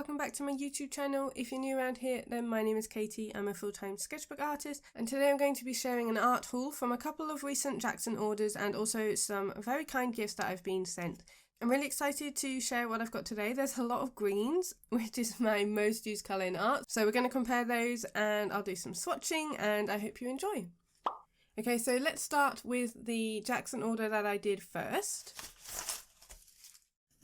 welcome back to my YouTube channel. If you're new around here, then my name is Katie. I'm a full-time sketchbook artist, and today I'm going to be sharing an art haul from a couple of recent Jackson orders and also some very kind gifts that I've been sent. I'm really excited to share what I've got today. There's a lot of greens, which is my most used colour in art, so we're going to compare those and I'll do some swatching and I hope you enjoy. Okay, so let's start with the Jackson order that I did first.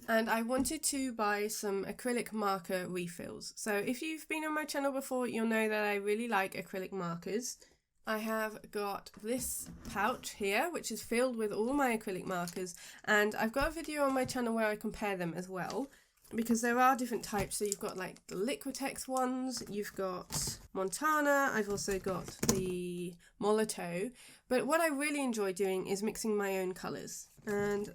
And I wanted to buy some acrylic marker refills. So if you've been on my channel before, you'll know that I really like acrylic markers. I have got this pouch here, which is filled with all my acrylic markers. And I've got a video on my channel where I compare them as well, because there are different types. So you've got like the Liquitex ones, you've got Montana, I've also got the Molotow. But what I really enjoy doing is mixing my own colours. And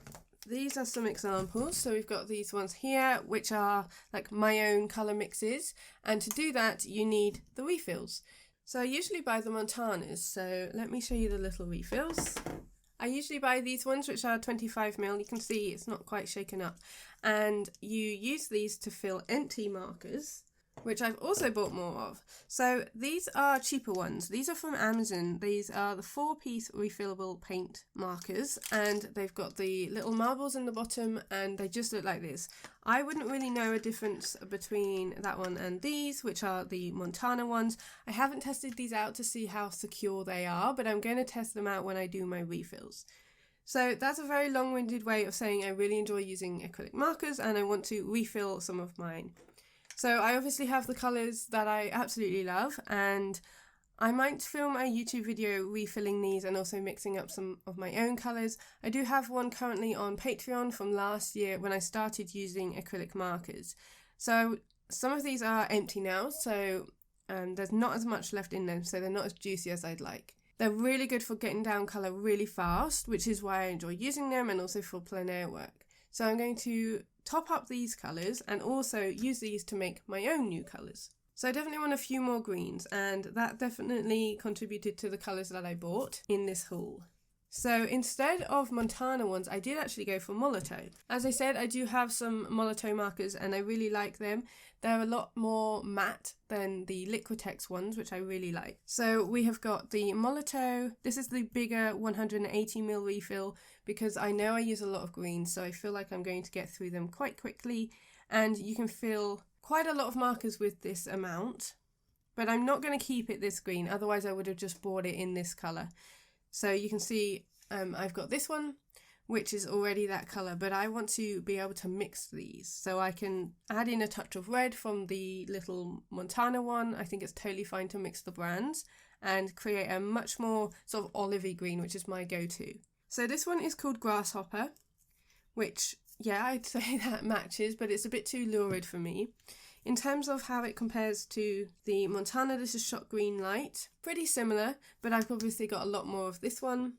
these are some examples. So we've got these ones here, which are like my own colour mixes. And to do that, you need the refills. So I usually buy the Montanas. So let me show you the little refills. I usually buy these ones, which are 25ml. You can see it's not quite shaken up. And you use these to fill empty markers, which I've also bought more of. So these are cheaper ones. These are from Amazon. These are the 4-piece refillable paint markers, and they've got the little marbles in the bottom and they just look like this. I wouldn't really know a difference between that one and these, which are the Montana ones. I haven't tested these out to see how secure they are, but I'm going to test them out when I do my refills. So that's a very long-winded way of saying I really enjoy using acrylic markers and I want to refill some of mine. So I obviously have the colours that I absolutely love, and I might film a YouTube video refilling these and also mixing up some of my own colours. I do have one currently on Patreon from last year when I started using acrylic markers. So some of these are empty now, so there's not as much left in them, so they're not as juicy as I'd like. They're really good for getting down colour really fast, which is why I enjoy using them, and also for plein air work. So I'm going to top up these colours and also use these to make my own new colours. So I definitely want a few more greens, and that definitely contributed to the colours that I bought in this haul. So instead of Montana ones, I did actually go for Molotow. As I said, I do have some Molotow markers and I really like them. They're a lot more matte than the Liquitex ones, which I really like. So we have got the Molotow. This is the bigger 180ml refill because I know I use a lot of greens, so I feel like I'm going to get through them quite quickly. And you can fill quite a lot of markers with this amount, but I'm not going to keep it this green, otherwise I would have just bought it in this colour. So you can see I've got this one, which is already that colour, but I want to be able to mix these. So I can add in a touch of red from the little Montana one. I think it's totally fine to mix the brands and create a much more sort of olivey green, which is my go-to. So this one is called Grasshopper, which, yeah, I'd say that matches, but it's a bit too lurid for me. In terms of how it compares to the Montana, this is Shot Green Light. Pretty similar, but I've obviously got a lot more of this one.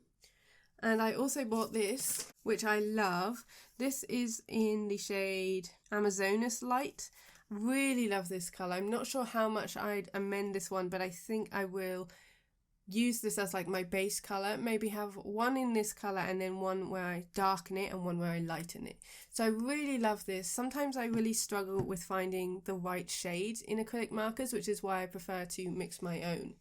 And I also bought this, which I love. This is in the shade Amazonas Light. Really love this colour. I'm not sure how much I'd amend this one, but I think I will use this as like my base colour. Maybe have one in this colour and then one where I darken it and one where I lighten it. So I really love this. Sometimes I really struggle with finding the right shades in acrylic markers, which is why I prefer to mix my own.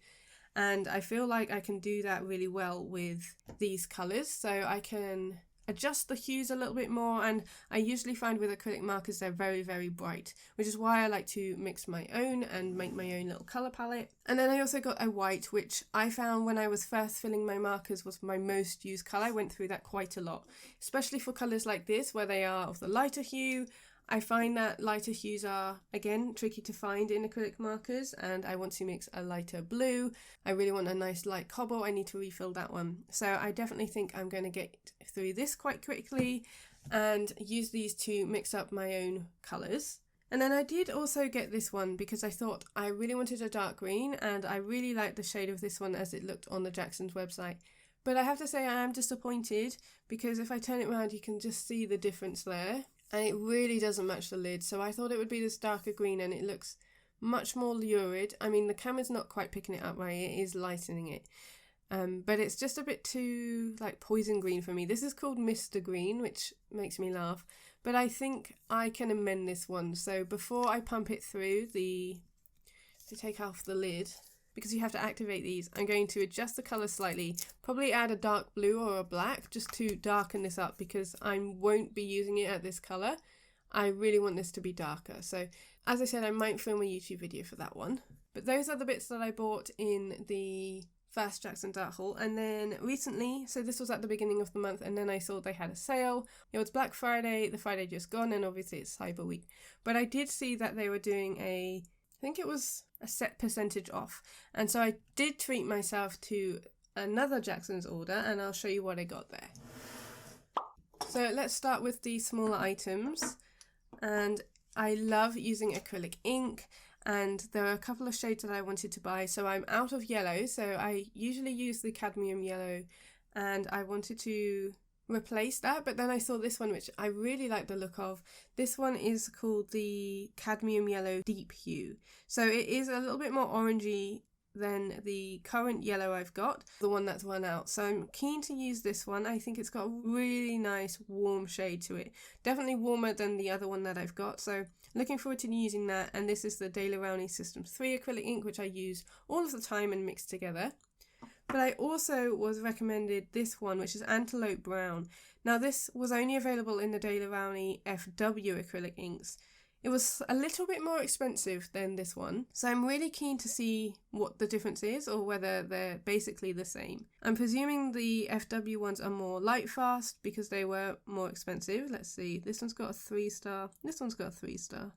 And I feel like I can do that really well with these colours. So I can adjust the hues a little bit more, and I usually find with acrylic markers they're very, very bright, which is why I like to mix my own and make my own little colour palette. And then I also got a white, which I found when I was first filling my markers was my most used colour. I went through that quite a lot, especially for colours like this where they are of the lighter hue. I find that lighter hues are, again, tricky to find in acrylic markers, and I want to mix a lighter blue. I really want a nice light cobalt. I need to refill that one. So I definitely think I'm going to get through this quite quickly and use these to mix up my own colours. And then I did also get this one because I thought I really wanted a dark green, and I really liked the shade of this one as it looked on the Jackson's website. But I have to say I am disappointed because if I turn it around you can just see the difference there. And it really doesn't match the lid, so I thought it would be this darker green and it looks much more lurid. I mean, the camera's not quite picking it up right, it is lightening it. but it's just a bit too like poison green for me. This is called Mr. Green, which makes me laugh, but I think I can amend this one. So before I pump it through to take off the lid, because you have to activate these, I'm going to adjust the colour slightly, probably add a dark blue or a black just to darken this up, because I won't be using it at this colour. I really want this to be darker. So as I said, I might film a YouTube video for that one. But those are the bits that I bought in the first Jackson Dart haul. And then recently, so this was at the beginning of the month, and then I saw they had a sale. It was Black Friday, the Friday just gone, and obviously it's Cyber Week. But I did see that they were doing I think it was a set percentage off. And so I did treat myself to another Jackson's order, and I'll show you what I got there. So let's start with the smaller items. And I love using acrylic ink, and there are a couple of shades that I wanted to buy. So I'm out of yellow, so I usually use the cadmium yellow, and I wanted to replace that, but then I saw this one which I really like the look of. This one is called the Cadmium Yellow Deep Hue. So it is a little bit more orangey than the current yellow I've got, the one that's run out. So I'm keen to use this one. I think it's got a really nice warm shade to it. Definitely warmer than the other one that I've got. So looking forward to using that. And this is the Daler Rowney System 3 acrylic ink, which I use all of the time and mix together. But I also was recommended this one, which is Antelope Brown. Now this was only available in the Daler Rowney FW acrylic inks. It was a little bit more expensive than this one, so I'm really keen to see what the difference is, or whether they're basically the same. I'm presuming the FW ones are more light fast because they were more expensive. Let's see, this one's got a 3-star, this one's got a 3-star.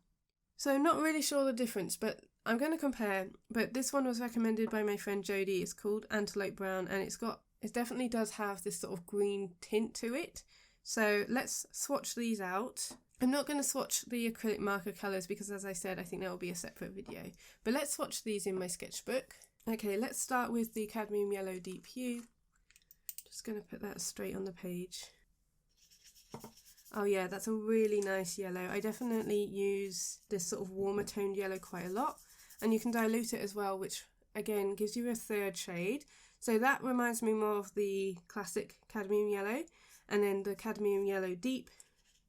So not really sure the difference, but I'm going to compare. But this one was recommended by my friend Jodie. It's called Antelope Brown, and it definitely does have this sort of green tint to it. So let's swatch these out. I'm not going to swatch the acrylic marker colours because, as I said, I think that will be a separate video. But let's swatch these in my sketchbook. Okay, let's start with the Cadmium Yellow Deep Hue. Just going to put that straight on the page. Oh yeah, that's a really nice yellow. I definitely use this sort of warmer toned yellow quite a lot. And you can dilute it as well, which again gives you a 3rd shade. So that reminds me more of the classic cadmium yellow. And then the Cadmium Yellow Deep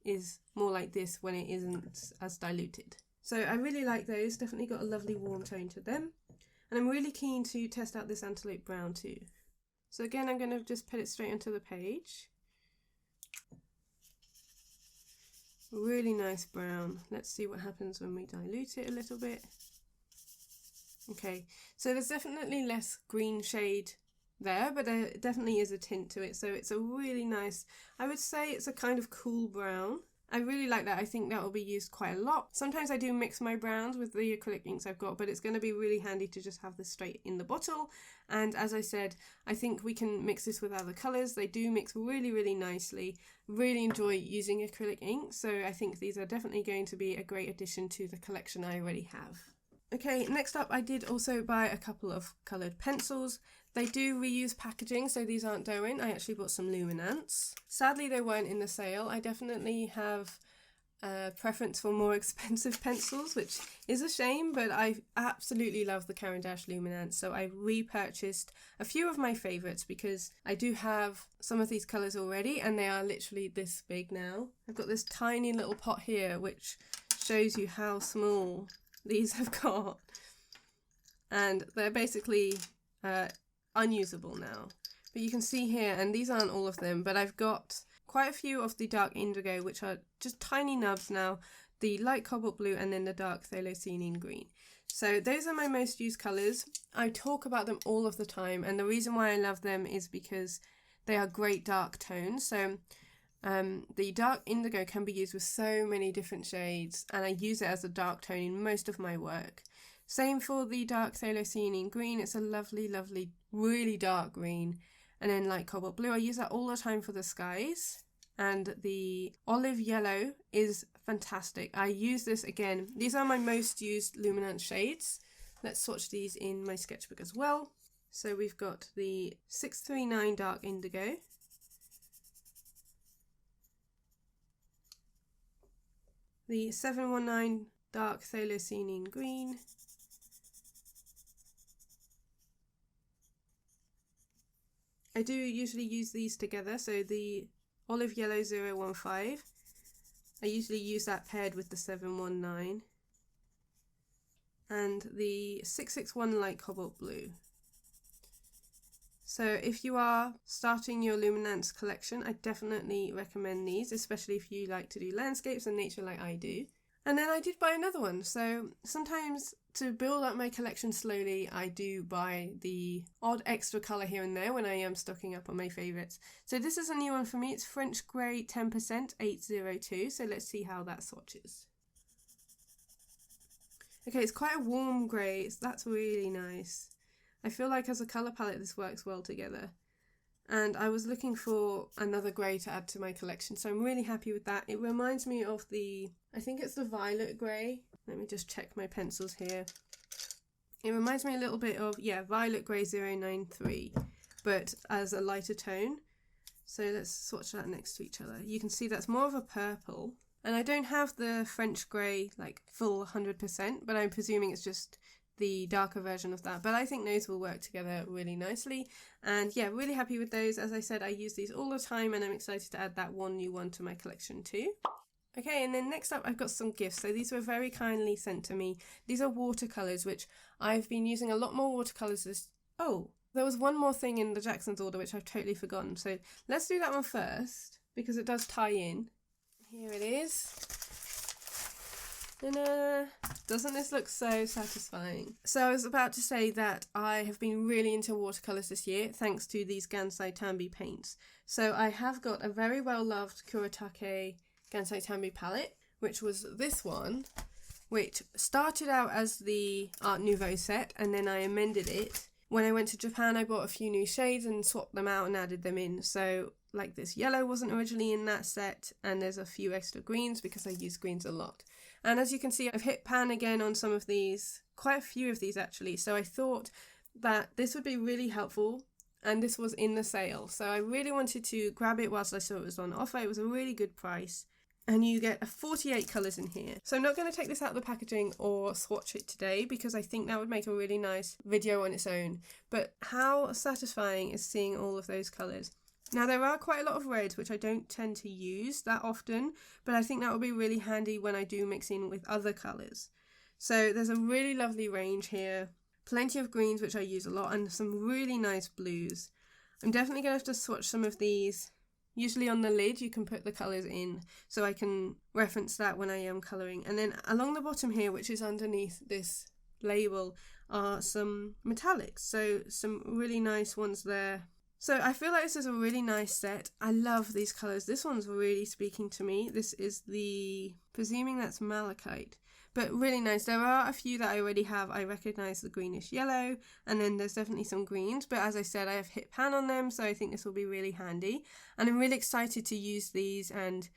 is more like this when it isn't as diluted. So I really like those, definitely got a lovely warm tone to them. And I'm really keen to test out this Antelope Brown too. So again, I'm going to just put it straight onto the page. Really nice brown. Let's see what happens when we dilute it a little bit. Okay, so there's definitely less green shade there, but there definitely is a tint to it. So it's a really nice, I would say it's a kind of cool brown. I really like that. I think that will be used quite a lot. Sometimes I do mix my browns with the acrylic inks I've got, but it's going to be really handy to just have this straight in the bottle. And as I said, I think we can mix this with other colours. They do mix really, really nicely. Really enjoy using acrylic ink, so I think these are definitely going to be a great addition to the collection I already have. Okay, next up I did also buy a couple of coloured pencils. They do reuse packaging, so these aren't Derwent. I actually bought some luminants. Sadly they weren't in the sale. I definitely have a preference for more expensive pencils, which is a shame, but I absolutely love the Caran d'Ache luminants, so I repurchased a few of my favourites because I do have some of these colours already and they are literally this big now. I've got this tiny little pot here which shows you how small these have got, and they're basically unusable now. But you can see here, and these aren't all of them, but I've got quite a few of the dark indigo, which are just tiny nubs now, the light cobalt blue, and then the dark thylacinine green. So those are my most used colours. I talk about them all of the time, and the reason why I love them is because they are great dark tones. So the dark indigo can be used with so many different shades, and I use it as a dark tone in most of my work. Same for the dark thylacinine green. It's a lovely, lovely, really dark green. And then light cobalt blue, I use that all the time for the skies. And the olive yellow is fantastic. I use this again. These are my most used luminant shades. Let's swatch these in my sketchbook as well. So we've got the 639 dark indigo, the 719 dark thylacinine green, I do usually use these together, so the olive yellow 015, I usually use that paired with the 719, and the 661 light cobalt blue. So if you are starting your luminance collection, I definitely recommend these, especially if you like to do landscapes and nature like I do. And then I did buy another one, so sometimes to build up my collection slowly, I do buy the odd extra colour here and there when I am stocking up on my favourites. So this is a new one for me, it's French Grey 10% 802, so let's see how that swatches. Okay, it's quite a warm grey, that's really nice. I feel like as a colour palette this works well together. And I was looking for another grey to add to my collection, so I'm really happy with that. It reminds me of I think it's the violet grey. Let me just check my pencils here. It reminds me a little bit of, yeah, violet grey 093, but as a lighter tone. So let's swatch that next to each other. You can see that's more of a purple. And I don't have the French grey, like full 100%, but I'm presuming it's just the darker version of that, but I think those will work together really nicely, and yeah, really happy with those. As I said, I use these all the time and I'm excited to add that one new one to my collection too. Okay, and then next up I've got some gifts. So these were very kindly sent to me. These are watercolours, which I've been using a lot more watercolours this... Oh, there was one more thing in the Jackson's order which I've totally forgotten, so let's do that one first because it does tie in. Here it is. Doesn't this look so satisfying? So I was about to say that I have been really into watercolours this year thanks to these Gansai Tambi paints. So I have got a very well loved Kuretake Gansai Tambi palette, which was this one, which started out as the Art Nouveau set and then I amended it. When I went to Japan I bought a few new shades and swapped them out and added them in. So like this yellow wasn't originally in that set, and there's a few extra greens because I use greens a lot. And as you can see, I've hit pan again on some of these, quite a few of these actually, so I thought that this would be really helpful, and this was in the sale, so I really wanted to grab it whilst I saw it was on offer. It was a really good price, and you get 48 colours in here. So I'm not going to take this out of the packaging or swatch it today because I think that would make a really nice video on its own, but how satisfying is seeing all of those colours. Now there are quite a lot of reds which I don't tend to use that often, but I think that will be really handy when I do mix in with other colours. So there's a really lovely range here, plenty of greens which I use a lot, and some really nice blues. I'm definitely going to have to swatch some of these. Usually on the lid you can put the colours in so I can reference that when I am colouring. And then along the bottom here, which is underneath this label, are some metallics, so some really nice ones there. So I feel like this is a really nice set. I love these colours. This one's really speaking to me. This is presuming that's malachite, but really nice. There are a few that I already have. I recognise the greenish yellow, and then there's definitely some greens, but as I said, I have hit pan on them, so I think this will be really handy. And I'm really excited to use these, and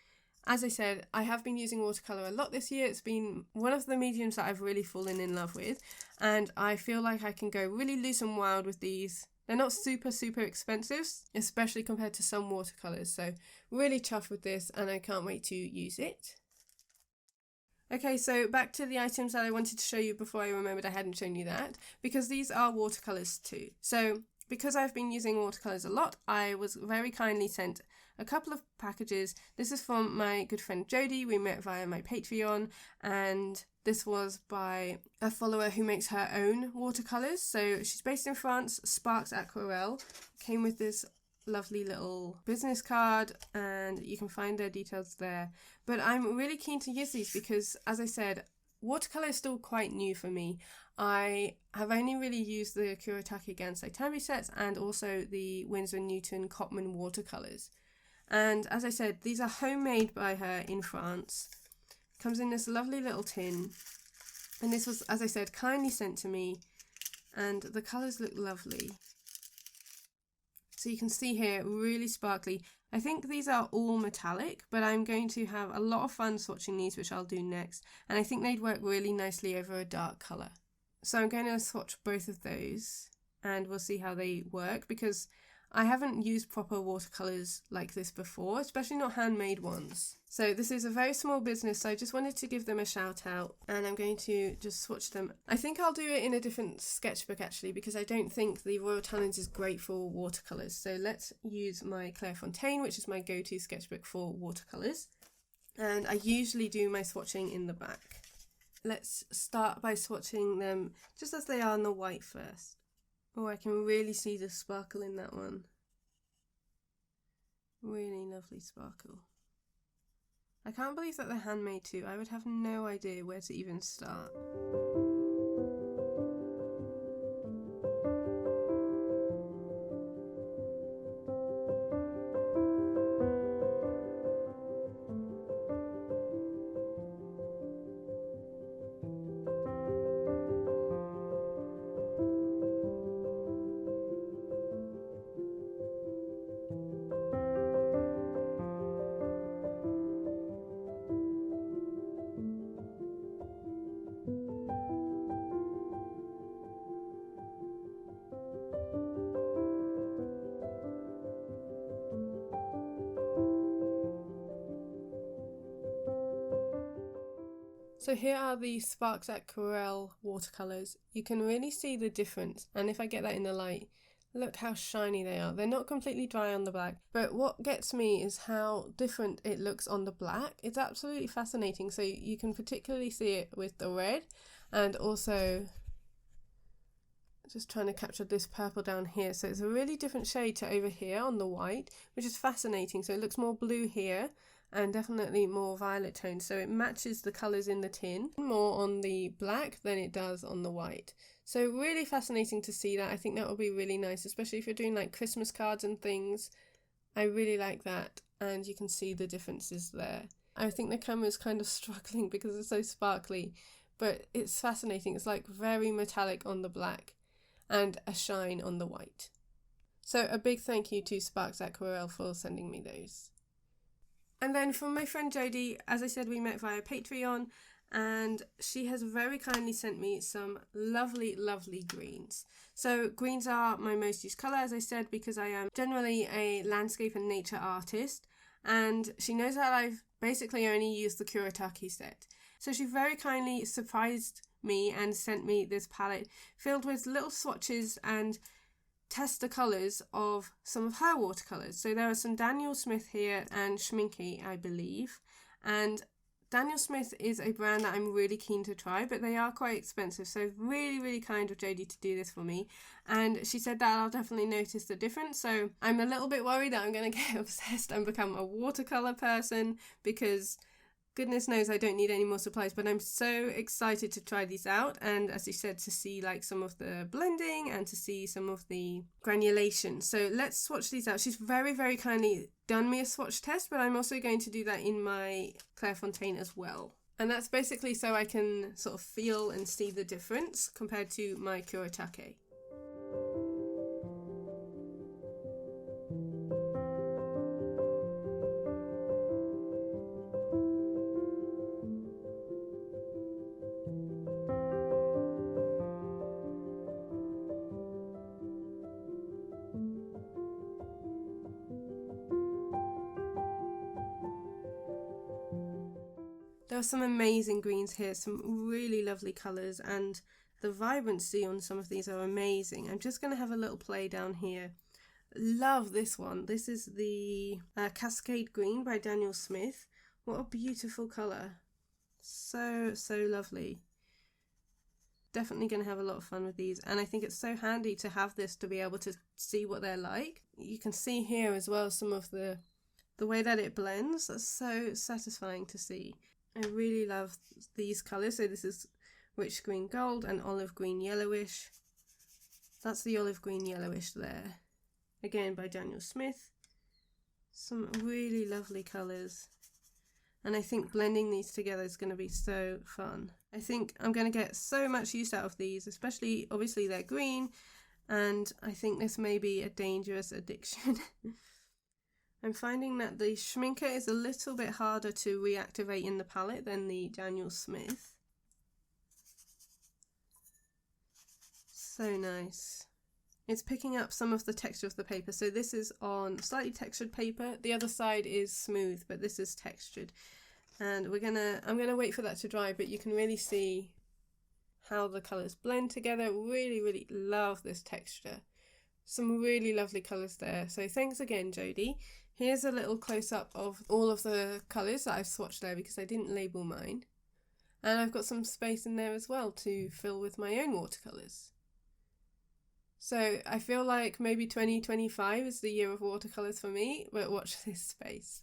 as I said, I have been using watercolour a lot this year. It's been one of the mediums that I've really fallen in love with, and I feel like I can go really loose and wild with these. They're not super expensive, especially compared to some watercolours, so really chuffed with this and I can't wait to use it. Okay, so back to the items that I wanted to show you before I remembered I hadn't shown you that, because these are watercolours too. So because I've been using watercolours a lot, I was very kindly sent a couple of packages. This is from my good friend Jodie. We met via my Patreon, and this was by a follower who makes her own watercolours. So she's based in France, Sparks Aquarelle. Came with this lovely little business card, and you can find their details there. But I'm really keen to use these because, as I said, watercolour is still quite new for me. I have only really used the Kuretake Gansai Tambi sets and also the Winsor & Newton Cotman watercolours. And as I said, these are homemade by her in France. Comes in this lovely little tin, and this was, as I said, kindly sent to me, and the colours look lovely. So you can see here, really sparkly. I think these are all metallic, but I'm going to have a lot of fun swatching these, which I'll do next, and I think they'd work really nicely over a dark colour. So I'm going to swatch both of those, and we'll see how they work, because I haven't used proper watercolours like this before, especially not handmade ones. So this is a very small business, so I just wanted to give them a shout out, and I'm going to just swatch them. I think I'll do it in a different sketchbook actually, because I don't think the Royal Talens is great for watercolours. So let's use my Clairefontaine, which is my go-to sketchbook for watercolours. And I usually do my swatching in the back. Let's start by swatching them just as they are on the white first. Oh, I can really see the sparkle in that one. Really lovely sparkle. I can't believe that they're handmade too. I would have no idea where to even start. So here are the Sparks Aquarelle watercolours. You can really see the difference, and if I get that in the light, look how shiny they are. They're not completely dry on the black, but what gets me is how different it looks on the black. It's absolutely fascinating. So you can particularly see it with the red, and also just trying to capture this purple down here. So it's a really different shade to over here on the white, which is fascinating. So it looks more blue here, and definitely more violet tones, so it matches the colours in the tin more on the black than it does on the white. So really fascinating to see that. I think that would be really nice, especially if you're doing like Christmas cards and things. I really like that, and you can see the differences there. I think the camera is kind of struggling because it's so sparkly, but it's fascinating. It's like very metallic on the black and a shine on the white. So a big thank you to Sparks Aquarelle for sending me those. And then from my friend Jodie, as I said, we met via Patreon, and she has very kindly sent me some lovely, lovely greens. So greens are my most used colour, as I said, because I am generally a landscape and nature artist, and she knows that I've basically only used the Kuretake set. So she very kindly surprised me and sent me this palette filled with little swatches and tester colours of some of her watercolours. So there are some Daniel Smith here and Schminke, I believe, and Daniel Smith is a brand that I'm really keen to try, but they are quite expensive, so really kind of Jodie to do this for me, and she said that I'll definitely notice the difference. So I'm a little bit worried that I'm going to get obsessed and become a watercolour person, because goodness knows I don't need any more supplies, but I'm so excited to try these out, and as you said, to see like some of the blending and to see some of the granulation. So let's swatch these out. She's very kindly done me a swatch test, but I'm also going to do that in my Clairefontaine as well. And that's basically so I can sort of feel and see the difference compared to my Kuretake. There are some amazing greens here, some really lovely colours, and the vibrancy on some of these are amazing. I'm just going to have a little play down here. Love this one. This is the Cascade Green by Daniel Smith. What a beautiful colour. So lovely. Definitely going to have a lot of fun with these, and I think it's so handy to have this to be able to see what they're like. You can see here as well some of the way that it blends. That's so satisfying to see. I really love these colours. So this is Rich Green Gold and Olive Green Yellowish. That's the Olive Green Yellowish there. Again by Daniel Smith. Some really lovely colours. And I think blending these together is going to be so fun. I think I'm going to get so much use out of these, especially obviously they're green, and I think this may be a dangerous addiction. I'm finding that the Schminke is a little bit harder to reactivate in the palette than the Daniel Smith. So nice. It's picking up some of the texture of the paper. So this is on slightly textured paper. The other side is smooth, but this is textured. And I'm gonna wait for that to dry, but you can really see how the colours blend together. Really, really love this texture. Some really lovely colours there. So thanks again, Jodie. Here's a little close-up of all of the colours that I've swatched there because I didn't label mine. And I've got some space in there as well to fill with my own watercolours. So I feel like maybe 2025 is the year of watercolours for me, but watch this space.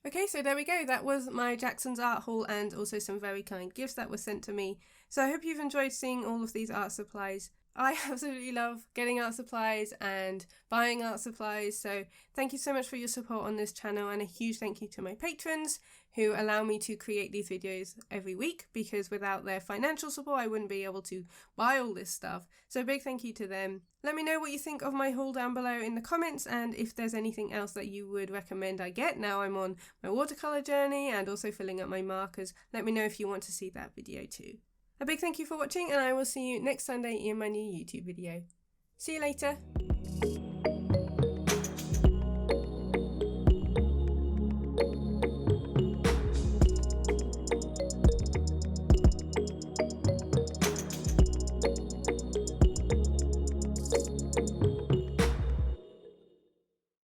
Okay, so there we go. That was my Jackson's art haul and also some very kind gifts that were sent to me. So I hope you've enjoyed seeing all of these art supplies. I absolutely love getting art supplies and buying art supplies, so thank you so much for your support on this channel, and a huge thank you to my patrons who allow me to create these videos every week, because without their financial support I wouldn't be able to buy all this stuff. So a big thank you to them. Let me know what you think of my haul down below in the comments, and if there's anything else that you would recommend I get now I'm on my watercolour journey and also filling up my markers. Let me know if you want to see that video too. A big thank you for watching, and I will see you next Sunday in my new YouTube video. See you later!